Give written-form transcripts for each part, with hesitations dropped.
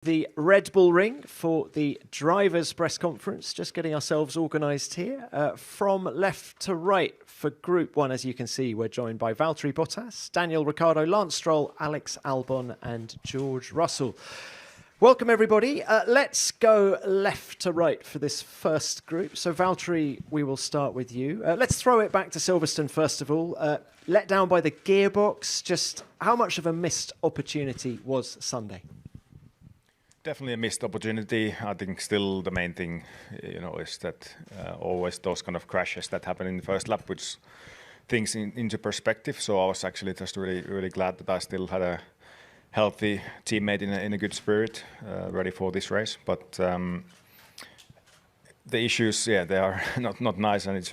The Red Bull Ring for the drivers' press conference. Just getting ourselves organised here. From left to right for Group 1, as you can see, we're joined by Valtteri Bottas, Daniel Ricciardo, Lance Stroll, Alex Albon and George Russell. Welcome, everybody. Let's go left to right for this first group. So, Valtteri, we will start with you. Let's throw it back to Silverstone, first of all. Let down by the gearbox. Just how much of a missed opportunity was Sunday? Definitely a missed opportunity. I think still the main thing, is that always those kind of crashes that happen in the first lap, which things into perspective. So I was actually just really glad that I still had a healthy teammate in a good spirit, ready for this race. But the issues, they are not nice, and it's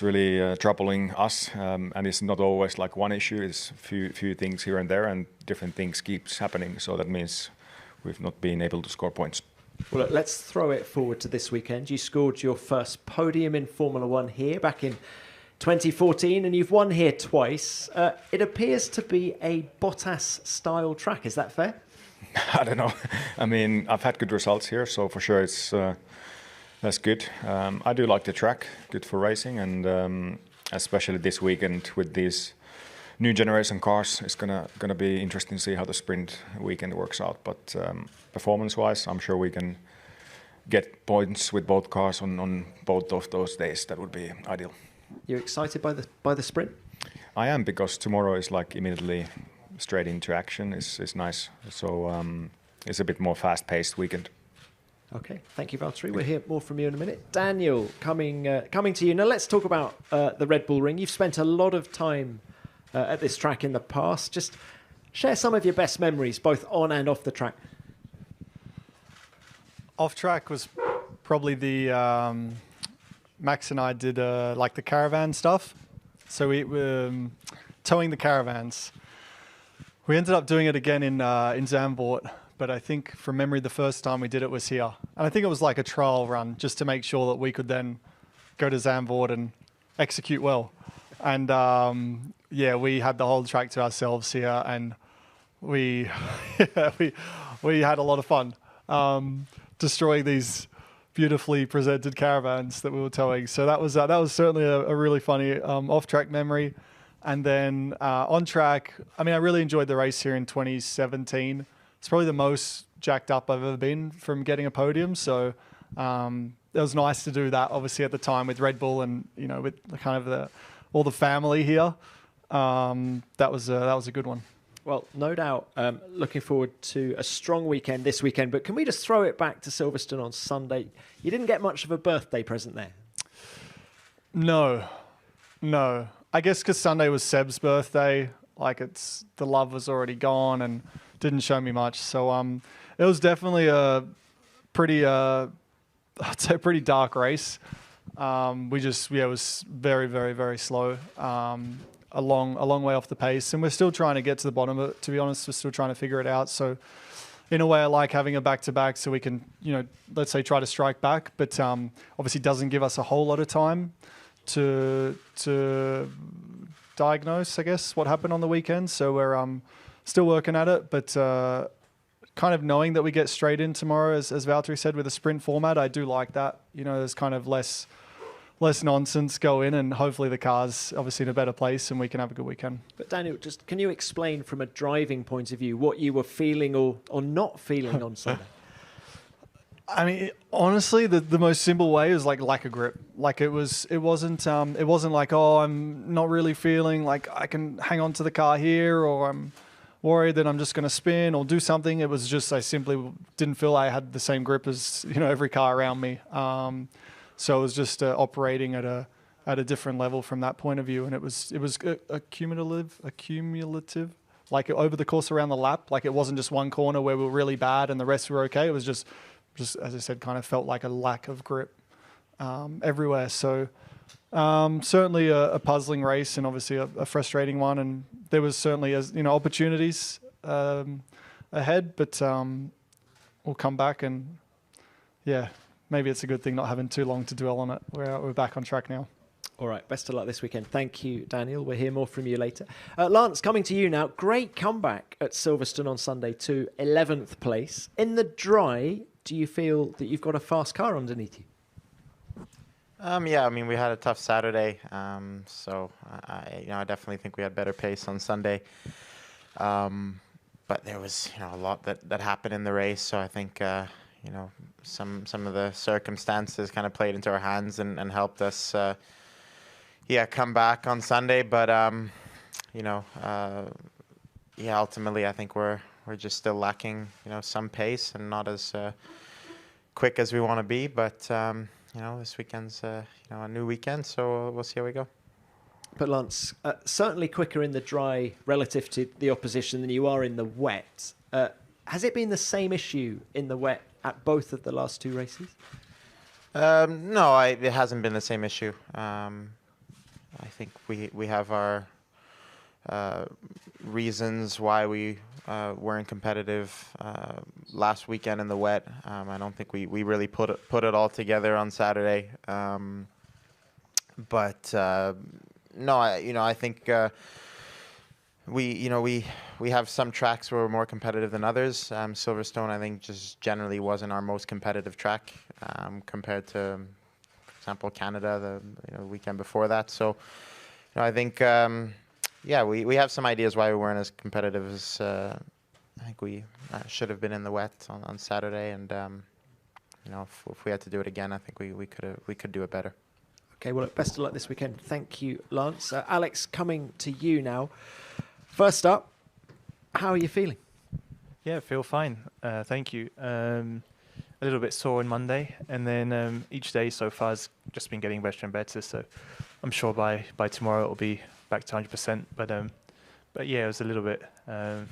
really troubling us, and it's not always like one issue. It's few things here and there, and different things keeps happening. So that means we've not been able to score points. Well, look, let's throw it forward to this weekend. You scored your first podium in Formula One here back in 2014, and you've won here twice. It appears to be a Bottas-style track. Is that fair? I don't know. I mean, I've had good results here, so for sure it's. That's good. I do like the track, good for racing, and especially this weekend with these new generation cars, it's gonna be interesting to see how the sprint weekend works out. But performance-wise, I'm sure we can get points with both cars on both of those days. That would be ideal. You're excited by the sprint? I am, because tomorrow is like immediately straight into action. It's nice. So it's a bit more fast-paced weekend. Okay, thank you, Valtteri. We'll hear more from you in a minute. Daniel, coming to you. Now, let's talk about the Red Bull Ring. You've spent a lot of time at this track in the past. Just share some of your best memories, both on and off the track. Off track was probably the Max and I did like the caravan stuff. So we were towing the caravans. We ended up doing it again in Zandvoort. But I think from memory, the first time we did it was here. And I think it was like a trial run just to make sure that we could then go to Zandvoort and execute well. And we had the whole track to ourselves here, and we had a lot of fun destroying these beautifully presented caravans that we were towing. So that was certainly a really funny off-track memory. And then on track, I mean, I really enjoyed the race here in 2017. It's probably the most jacked up I've ever been from getting a podium. So it was nice to do that, obviously, at the time with Red Bull and, with kind of all the family here. That was a good one. Well, no doubt. Looking forward to a strong weekend this weekend. But can we just throw it back to Silverstone on Sunday? You didn't get much of a birthday present there. No. I guess because Sunday was Seb's birthday. Like the love was already gone and didn't show me much. So it was definitely a pretty, I'd say pretty dark race. It was very, very, very slow. A long way off the pace, and we're still trying to get to the bottom of it. To be honest, we're still trying to figure it out. So in a way, I like having a back-to-back so we can, let's say try to strike back, but obviously doesn't give us a whole lot of time to diagnose, I guess, what happened on the weekend. So we're still working at it, but kind of knowing that we get straight in tomorrow, as Valtteri said, with a sprint format, I do like that. There's kind of less nonsense go in, and hopefully the car's obviously in a better place and we can have a good weekend. But Daniel, just can you explain from a driving point of view what you were feeling or not feeling on Sunday? I mean, honestly, the most simple way is like lack of grip. Like it wasn't like, oh, I'm not really feeling like I can hang on to the car here, or I'm worried that I'm just going to spin or do something. It was just I simply didn't feel I had the same grip as every car around me. So it was just operating at a different level from that point of view, and it was accumulative, like over the course around the lap. Like it wasn't just one corner where we were really bad and the rest were okay. It was just as I said, kind of felt like a lack of grip everywhere. So certainly a puzzling race and obviously a frustrating one. And there was certainly opportunities ahead, but we'll come back and maybe it's a good thing not having too long to dwell on it. We're back on track now. All right, best of luck this weekend. Thank you, Daniel. We'll hear more from you later. Lance, coming to you now. Great comeback at Silverstone on Sunday to 11th place. In the dry, do you feel that you've got a fast car underneath you? Yeah, I mean, we had a tough Saturday, so I definitely think we had better pace on Sunday. But there was, a lot that happened in the race, so I think, some of the circumstances kind of played into our hands and helped us, come back on Sunday. But ultimately, I think we're just still lacking, some pace and not as quick as we want to be. But this weekend's a new weekend, so we'll see how we go. But Lance, certainly quicker in the dry relative to the opposition than you are in the wet. Has it been the same issue in the wet at both of the last two races? No, it hasn't been the same issue. I think we have our reasons why we weren't competitive last weekend in the wet. I don't think we really put it all together on Saturday. But no, I think we have some tracks where we're more competitive than others. Silverstone, I think, just generally wasn't our most competitive track compared to, for example, Canada the weekend before that. So, I think we have some ideas why we weren't as competitive as I think we should have been in the wet on Saturday. And if we had to do it again, I think we could do it better. Okay, well, best of luck this weekend. Thank you, Lance. Alex, coming to you now. First up, how are you feeling? Yeah, I feel fine. Thank you. A little bit sore on Monday, and then each day so far has just been getting better and better. So I'm sure by tomorrow it'll be back to 100%. But yeah, it was a little bit of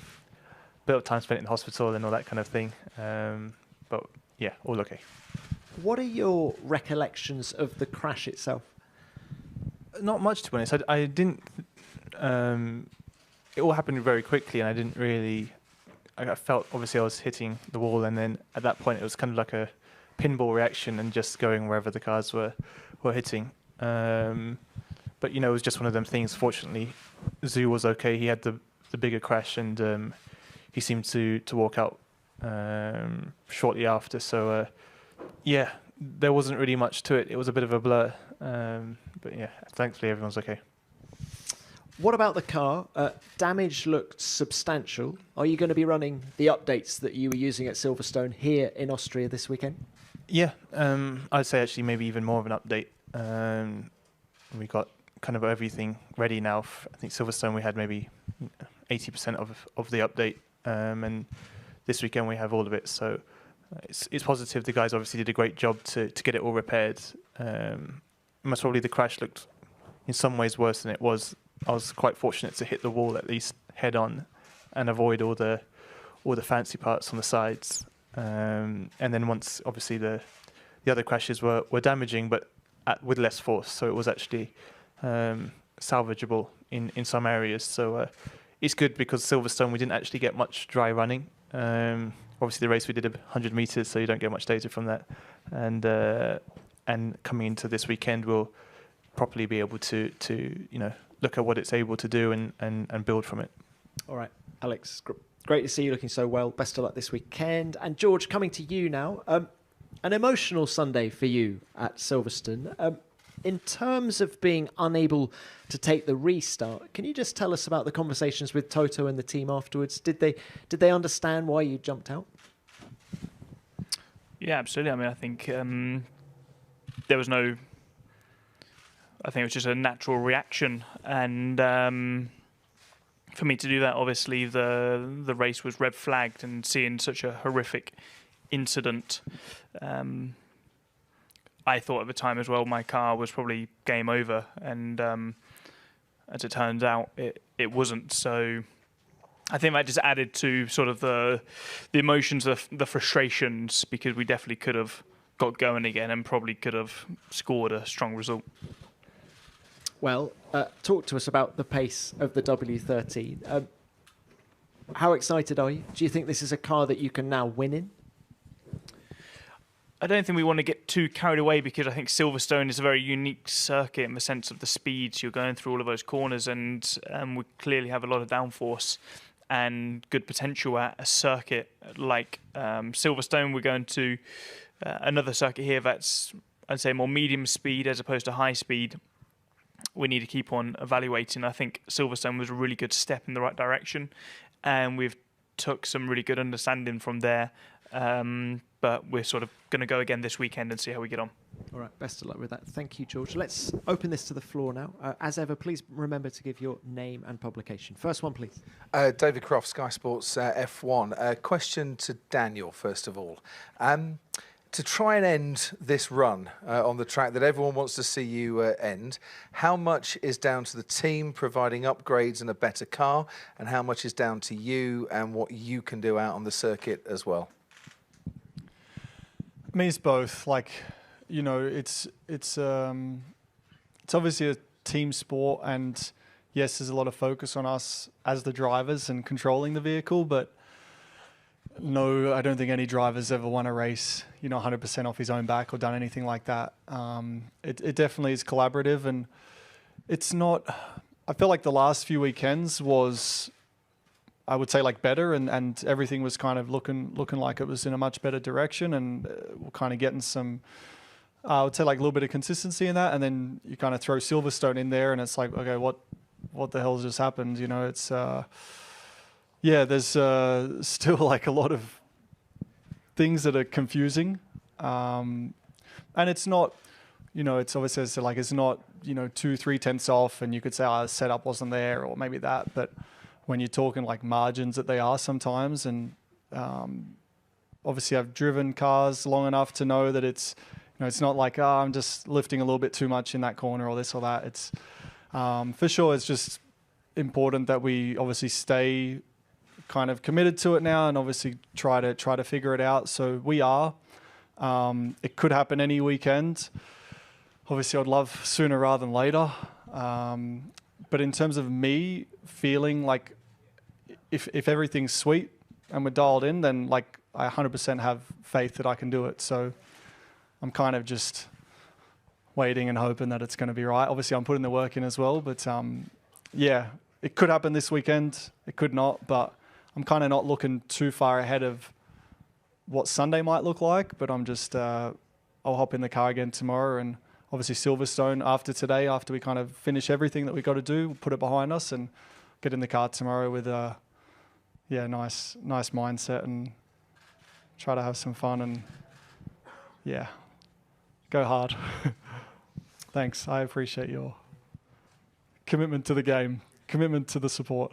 time spent in the hospital and all that kind of thing. But yeah, all okay. What are your recollections of the crash itself? Not much, to be honest. I didn't. It all happened very quickly, and I didn't really. I felt obviously I was hitting the wall, and then at that point it was kind of like a pinball reaction and just going wherever the cars were hitting. But it was just one of them things. Fortunately, Zoo was okay. He had the bigger crash, and he seemed to walk out shortly after. So yeah, there wasn't really much to it. It was a bit of a blur. But yeah, thankfully everyone's okay. What about the car? Damage looked substantial. Are you going to be running the updates that you were using at Silverstone here in Austria this weekend? Yeah, I'd say actually maybe even more of an update. We got kind of everything ready now. I think Silverstone we had maybe 80% of the update, and this weekend we have all of it. So it's positive. The guys obviously did a great job to get it all repaired. Most probably the crash looked in some ways worse than it was. I was quite fortunate to hit the wall at least head on and avoid all the fancy parts on the sides. And then once obviously the other crashes were damaging, but with less force, so it was actually salvageable in some areas. So it's good because Silverstone we didn't actually get much dry running. Obviously the race we did 100 meters, so you don't get much data from that. And coming into this weekend, we'll properly be able to look at what it's able to do and build from it. All right, Alex, great to see you looking so well. Best of luck this weekend. And George, coming to you now. An emotional Sunday for you at Silverstone. In terms of being unable to take the restart, can you just tell us about the conversations with Toto and the team afterwards? Did they understand why you jumped out? Yeah, absolutely. I mean, I think there was no. I think it was just a natural reaction, and for me to do that, obviously the race was red flagged, and seeing such a horrific incident, I thought at the time as well my car was probably game over, and as it turns out, it wasn't. So I think that just added to sort of the emotions, the frustrations, because we definitely could have got going again and probably could have scored a strong result. Well, talk to us about the pace of the W13. How excited are you? Do you think this is a car that you can now win in? I don't think we want to get too carried away, because I think Silverstone is a very unique circuit in the sense of the speeds. You're going through all of those corners, and we clearly have a lot of downforce and good potential at a circuit like Silverstone. We're going to another circuit here that's, I'd say, more medium speed as opposed to high speed. We need to keep on evaluating. I think Silverstone was a really good step in the right direction, and we've took some really good understanding from there. But we're sort of going to go again this weekend and see how we get on. All right, best of luck with that. Thank you, George. Let's open this to the floor now. As ever, please remember to give your name and publication. First one, please. David Croft, Sky Sports F1. Question to Daniel, first of all. To try and end this run on the track that everyone wants to see you end, how much is down to the team providing upgrades and a better car, and how much is down to you and what you can do out on the circuit as well? I mean, it's both. Like, you know, it's obviously a team sport, and yes, there's a lot of focus on us as the drivers and controlling the vehicle, but no, I don't think any driver's ever won a race, you know, 100% off his own back or done anything like that. It definitely is collaborative, and it's not. I feel like the last few weekends was, I would say, like better, and everything was kind of looking like it was in a much better direction, and we're kind of getting some, I would say, like a little bit of consistency in that, and then you kind of throw Silverstone in there, and it's like, okay, what the hell's just happened? You know, it's yeah, there's still like a lot of things that are confusing, and it's not, you know, it's obviously like it's not, you know, 2-3 tenths off, and you could say, oh, the setup wasn't there, or maybe that, but when you're talking like margins that they are sometimes, and obviously I've driven cars long enough to know that it's, you know, it's not like, oh, I'm just lifting a little bit too much in that corner or this or that. It's for sure, it's just important that we obviously stay kind of committed to it now, and obviously try to figure it out. So we are. It could happen any weekend. Obviously, I'd love sooner rather than later. But in terms of me feeling like if everything's sweet and we're dialed in, then like I 100% have faith that I can do it. So I'm kind of just waiting and hoping that it's going to be right. Obviously, I'm putting the work in as well. But yeah, it could happen this weekend. It could not. But I'm kind of not looking too far ahead of what Sunday might look like. But I'm just, I'll hop in the car again tomorrow, and obviously Silverstone after today, after we kind of finish everything that we got to do, we'll put it behind us and get in the car tomorrow with a nice mindset, and try to have some fun, and yeah, go hard. Thanks. I appreciate your commitment to the game, commitment to the support.